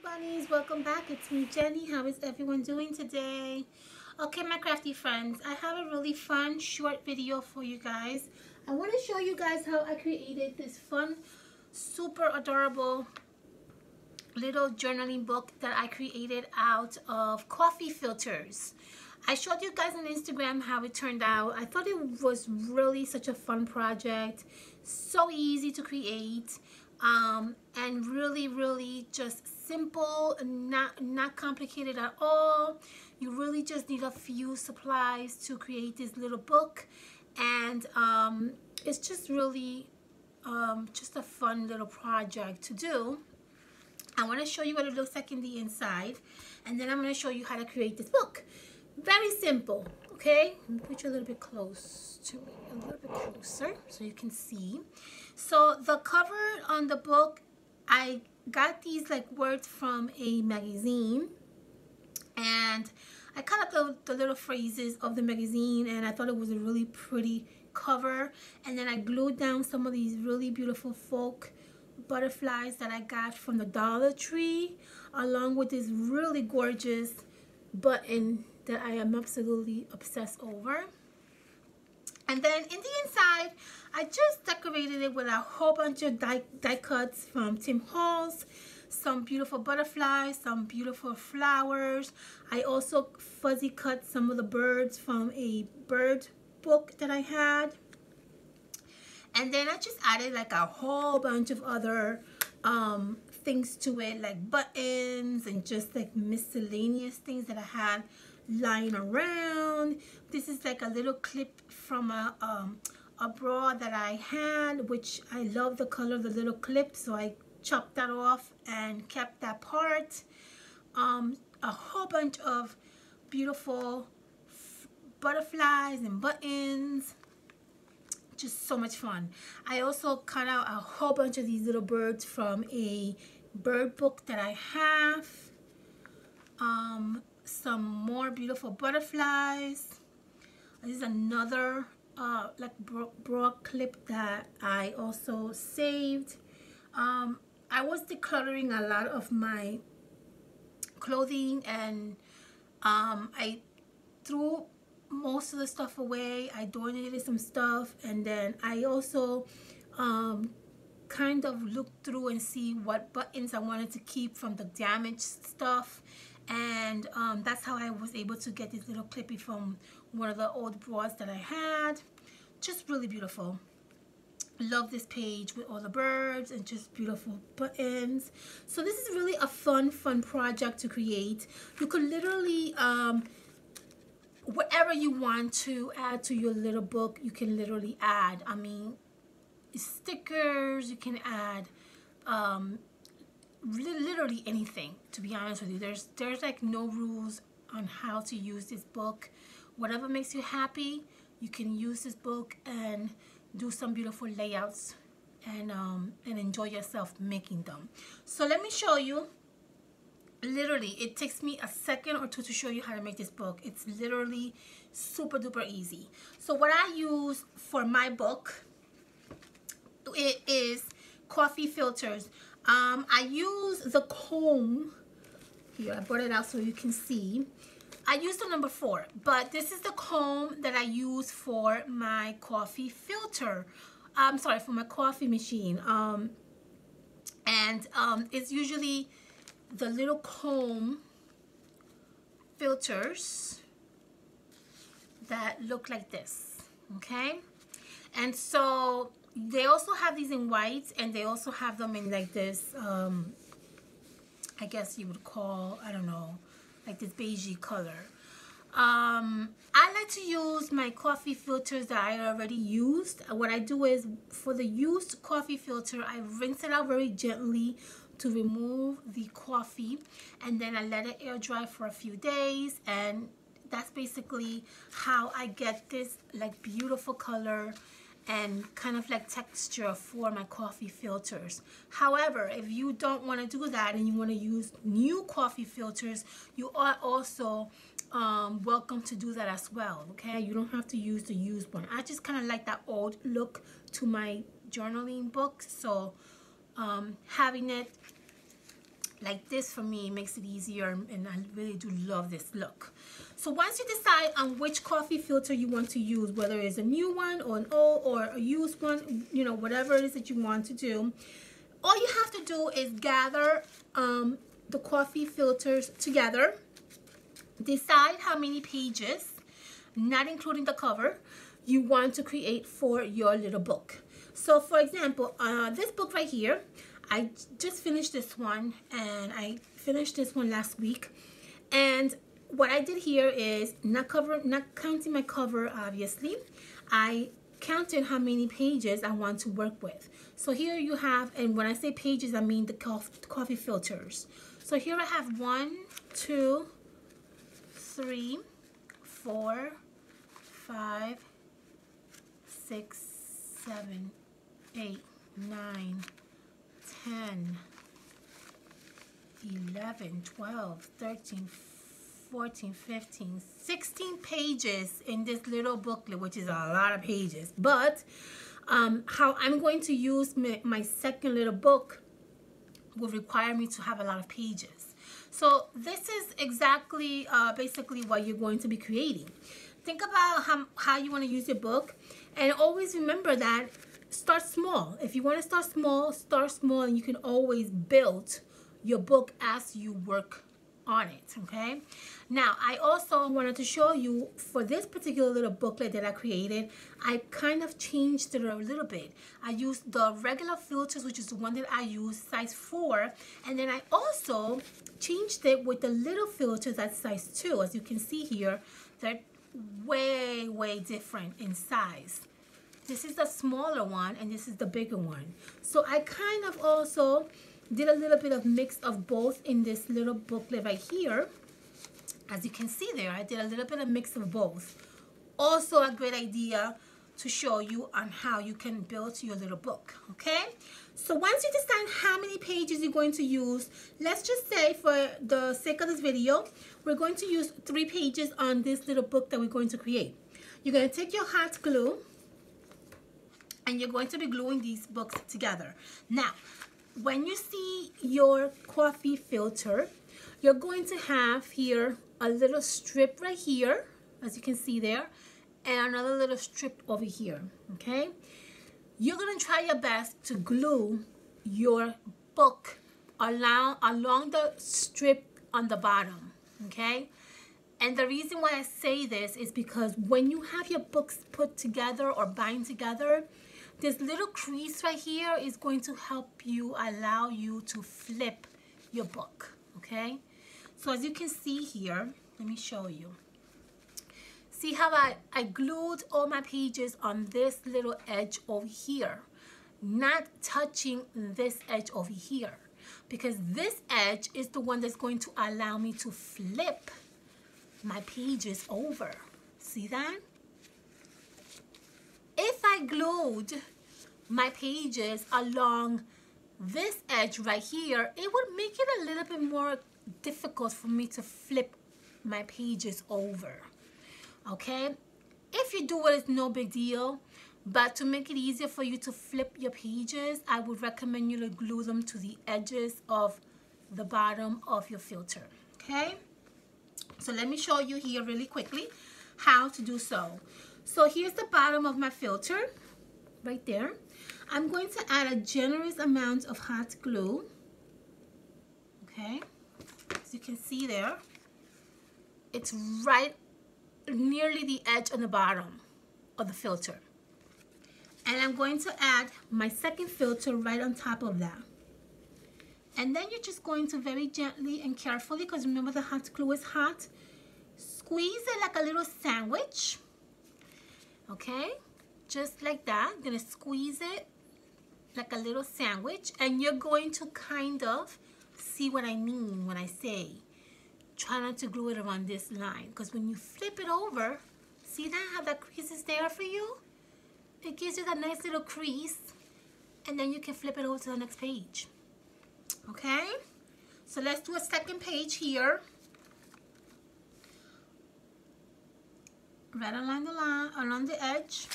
bunnies, welcome back. It's me, Jenny. How is everyone doing today? Okay, my crafty friends, I have a really fun short video for you guys. I want to show you guys how I created this fun, super adorable little journaling book that I created out of coffee filters. I showed you guys on Instagram how it turned out. I thought it was really such a fun project, so easy to create, and really just simple, not complicated at all. You really just need a few supplies to create this little book, and it's just really just a fun little project to do. I want to show you what it looks like in the inside, and then I'm going to show you how to create this book. Very simple, okay? Let me put you a little bit close to me, a little bit closer so you can see. So the cover on the book, I got these like words from a magazine, and I cut up the little phrases of the magazine, and I thought it was a really pretty cover. And then I glued down some of these really beautiful folk butterflies that I got from the Dollar Tree, along with this really gorgeous button that I am absolutely obsessed over. And then in the inside, I just decorated it with a whole bunch of die cuts from Tim Holtz, some beautiful butterflies, some beautiful flowers. I also fuzzy cut some of the birds from a bird book that I had. And then I just added like a whole bunch of other things to it, like buttons and just like miscellaneous things that I had lying around. This is like a little clip from a bra that I had, which I love the color of the little clip, so I chopped that off and kept that part. A whole bunch of beautiful butterflies and buttons. Just so much fun. I also cut out a whole bunch of these little birds from a bird book that I have. Some more beautiful butterflies. This is another like bra clip that I also saved. I was decluttering a lot of my clothing, and I threw most of the stuff away. I donated some stuff, and then I also kind of looked through and see what buttons I wanted to keep from the damaged stuff, and that's how I was able to get this little clippy from one of the old bras that I had. Just really beautiful. Love this page with all the birds and just beautiful buttons. So this is really a fun project to create. You could literally whatever you want to add to your little book, you can literally add. I mean, stickers, you can add literally anything, to be honest with you. There's like no rules on how to use this book. Whatever makes you happy, you can use this book and do some beautiful layouts and enjoy yourself making them. So let me show you. Literally, it takes me a second or two to show you how to make this book. It's literally super duper easy. So what I use for my book, it is coffee filters. I use the comb here. I brought it out so you can see. I use the number 4, but this is the comb that I use for my coffee filter. I'm sorry, for my coffee machine. It's usually the little comb filters that look like this, okay? And so they also have these in white, and they also have them in like this, I guess you would call, I don't know, like this beigey color. I like to use my coffee filters that I already used. What I do is, for the used coffee filter, I rinse it out very gently to remove the coffee, and then I let it air dry for a few days, and that's basically how I get this like beautiful color and kind of like texture for my coffee filters. However, if you don't want to do that and you want to use new coffee filters, you are also welcome to do that as well, okay? You don't have to use the used one. I just kind of like that old look to my journaling book, so having it like this for me makes it easier, and I really do love this look. So once you decide on which coffee filter you want to use, whether it's a new one or an old or a used one, you know, whatever it is that you want to do, all you have to do is gather the coffee filters together, decide how many pages, not including the cover, you want to create for your little book. So for example, this book right here, I just finished this one, and I finished this one last week. And what I did here is not counting my cover, obviously. I counted how many pages I want to work with. So here you have, and when I say pages, I mean the coffee filters. So here I have 1, 2, 3, 4, 5, 6, 7, 8, 9, 10, 11, 12, 13, 14, 15, 16 pages in this little booklet, which is a lot of pages. But how I'm going to use my second little book will require me to have a lot of pages. So this is exactly basically what you're going to be creating. Think about how you want to use your book, and always remember that start small. If you want to start small, and you can always build your book as you work on it, okay? Now, I also wanted to show you, for this particular little booklet that I created, I kind of changed it a little bit. I used the regular filters, which is the one that I use, size 4, and then I also changed it with the little filters at size 2. As you can see here, they're way different in size. This is the smaller one, and this is the bigger one. So I kind of also did a little bit of mix of both in this little booklet right here. As you can see there, I did a little bit of mix of both. Also a great idea to show you on how you can build your little book, okay? So once you decide how many pages you're going to use, let's just say for the sake of this video, we're going to use 3 pages on this little book that we're going to create. You're going to take your hot glue, and you're going to be gluing these books together. Now, when you see your coffee filter, you're going to have here a little strip right here, as you can see there, and another little strip over here, okay? You're gonna try your best to glue your book along the strip on the bottom, okay? And the reason why I say this is because when you have your books put together or bind together, this little crease right here is going to help you, allow you to flip your book, okay? So as you can see here, let me show you. See how I glued all my pages on this little edge over here, not touching this edge over here, because this edge is the one that's going to allow me to flip my pages over. See that? If I glued my pages along this edge right here, it would make it a little bit more difficult for me to flip my pages over, okay? If you do it, it's no big deal, but to make it easier for you to flip your pages, I would recommend you to glue them to the edges of the bottom of your filter, okay? So let me show you here really quickly how to do so. So here's the bottom of my filter right there. I'm going to add a generous amount of hot glue, okay? As you can see there, it's right nearly the edge on the bottom of the filter. And I'm going to add my second filter right on top of that. And then you're just going to very gently and carefully, because remember the hot glue is hot, squeeze it like a little sandwich, okay? Just like that. I'm gonna squeeze it like a little sandwich, and you're going to kind of see what I mean when I say try not to glue it around this line, because when you flip it over, see that how that crease is there for you? It gives you that nice little crease, and then you can flip it over to the next page. Okay, so let's do a second page here, right along the line, along the edge,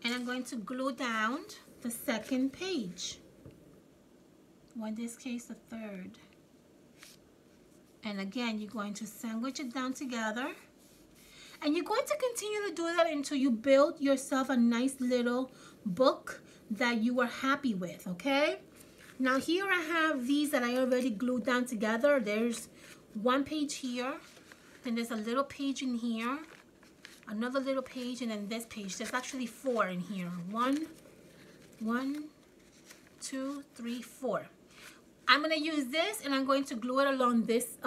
and I'm going to glue down the second page, or in this case the third. And again, you're going to sandwich it down together. And you're going to continue to do that until you build yourself a nice little book that you are happy with, okay? Now here I have these that I already glued down together. There's one page here, then there's a little page in here, another little page, and then this page. There's actually 4 in here. 1, 2, 3, 4. I'm going to use this and I'm going to glue it along this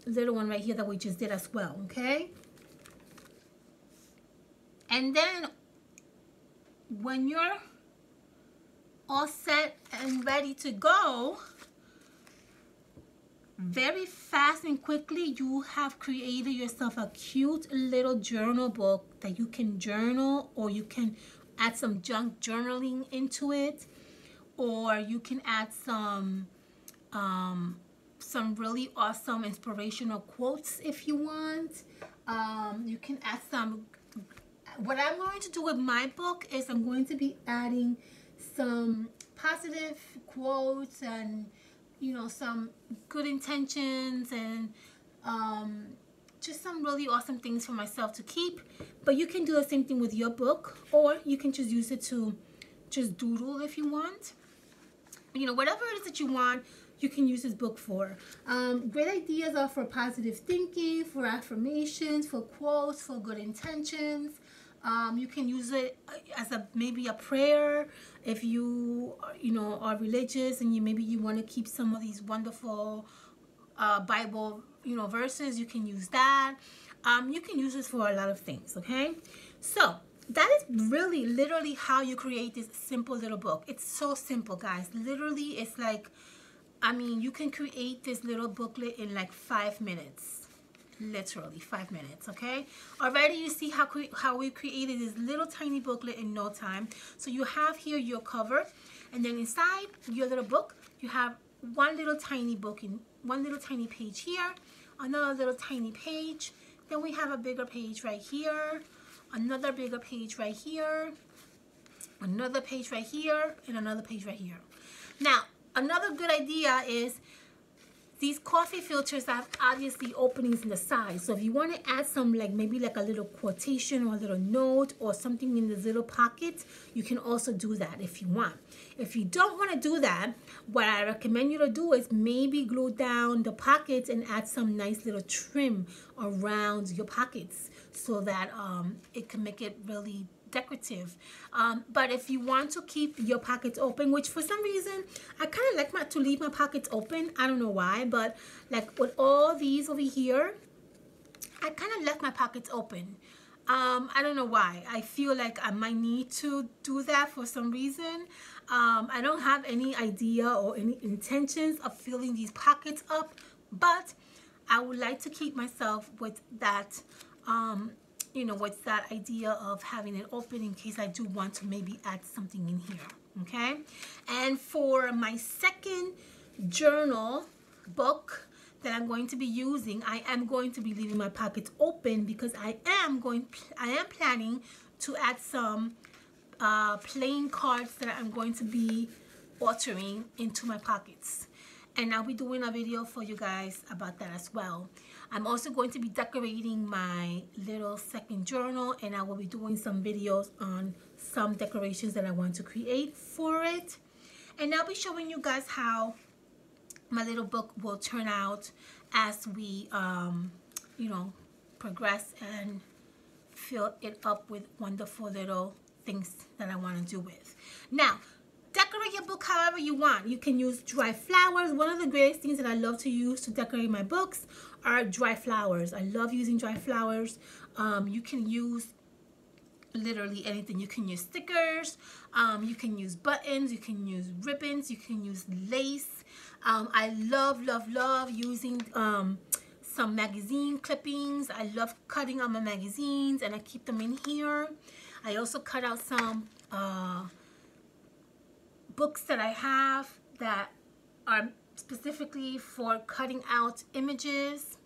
little one right here that we just did as well, okay? And then when you're all set and ready to go, very fast and quickly you have created yourself a cute little journal book that you can journal, or you can add some junk journaling into it, or you can add some really awesome inspirational quotes if you want. You can add some. What I'm going to do with my book is I'm going to be adding some positive quotes and, you know, some good intentions and just some really awesome things for myself to keep. But you can do the same thing with your book, or you can just use it to just doodle if you want. You know, whatever it is that you want, you can use this book for. Great ideas are for positive thinking, for affirmations, for quotes, for good intentions. You can use it as maybe a prayer if you know, are religious and maybe you want to keep some of these wonderful Bible, you know, verses. You can use that. You can use this for a lot of things, okay? So that is really literally how you create this simple little book. It's so simple, guys. Literally, it's like, I mean, you can create this little booklet in like 5 minutes. Literally 5 minutes, okay? Already you see how we created this little tiny booklet in no time. So you have here your cover, and then inside your little book you have one little tiny book in one little tiny page here, another little tiny page, then we have a bigger page right here, another bigger page right here, another page right here, and another page right here. Now another good idea is these coffee filters have obviously openings in the side. So if you want to add some, like maybe like a little quotation or a little note or something in the little pockets, you can also do that if you want. If you don't want to do that, what I recommend you to do is maybe glue down the pockets and add some nice little trim around your pockets so that it can make it really decorative. But if you want to keep your pockets open, which for some reason I kind of like to leave my pockets open, I don't know why, but like with all these over here, I kind of left my pockets open. I don't know why. I feel like I might need to do that for some reason. I don't have any idea or any intentions of filling these pockets up, but I would like to keep myself with that you know, what's that idea of having it open in case I do want to maybe add something in here, okay? And for my second journal book that I'm going to be using, I am going to be leaving my pockets open because I am planning to add some plain cards that I'm going to be altering into my pockets. And I'll be doing a video for you guys about that as well. I'm also going to be decorating my little second journal, and I will be doing some videos on some decorations that I want to create for it. And I'll be showing you guys how my little book will turn out as we, you know, progress and fill it up with wonderful little things that I want to do with. Now, decorate your book however you want. You can use dry flowers. One of the greatest things that I love to use to decorate my books are dry flowers. I love using dry flowers. You can use literally anything. You can use stickers. You can use buttons. You can use ribbons. You can use lace. I love using some magazine clippings. I love cutting out my magazines and I keep them in here. I also cut out some books that I have that are specifically for cutting out images.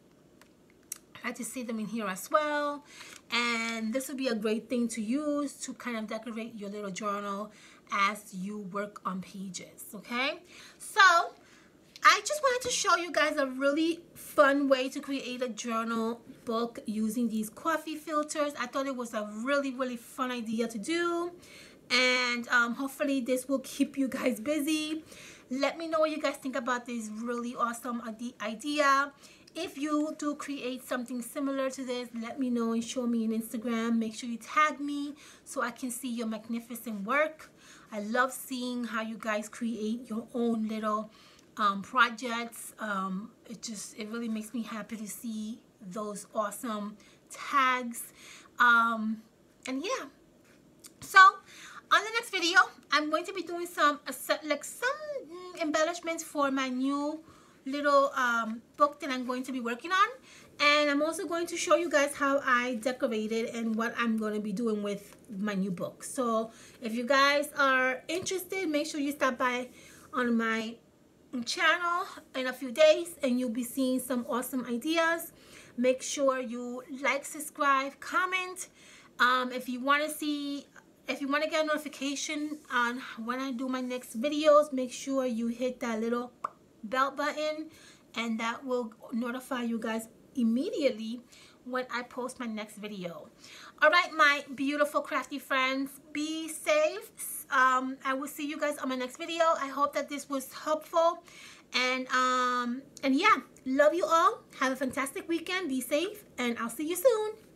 I like to see them in here as well. And this would be a great thing to use to kind of decorate your little journal as you work on pages, okay? So I just wanted to show you guys a really fun way to create a journal book using these coffee filters. I thought it was a really fun idea to do, and hopefully this will keep you guys busy. Let me know what you guys think about this really awesome idea. If you do create something similar to this, let me know and show me on Instagram. Make sure you tag me so I can see your magnificent work. I love seeing how you guys create your own little projects. It really makes me happy to see those awesome tags. And yeah, so on the next video, I'm going to be doing some embellishments for my new little book that I'm going to be working on, and I'm also going to show you guys how I decorated and what I'm going to be doing with my new book. So if you guys are interested, make sure you stop by on my channel in a few days and you'll be seeing some awesome ideas. Make sure you like, subscribe, comment. If you want to get a notification on when I do my next videos, make sure you hit that little bell button, and that will notify you guys immediately when I post my next video. All right, my beautiful crafty friends, be safe. I will see you guys on my next video. I hope that this was helpful, and yeah, love you all. Have a fantastic weekend. Be safe, and I'll see you soon.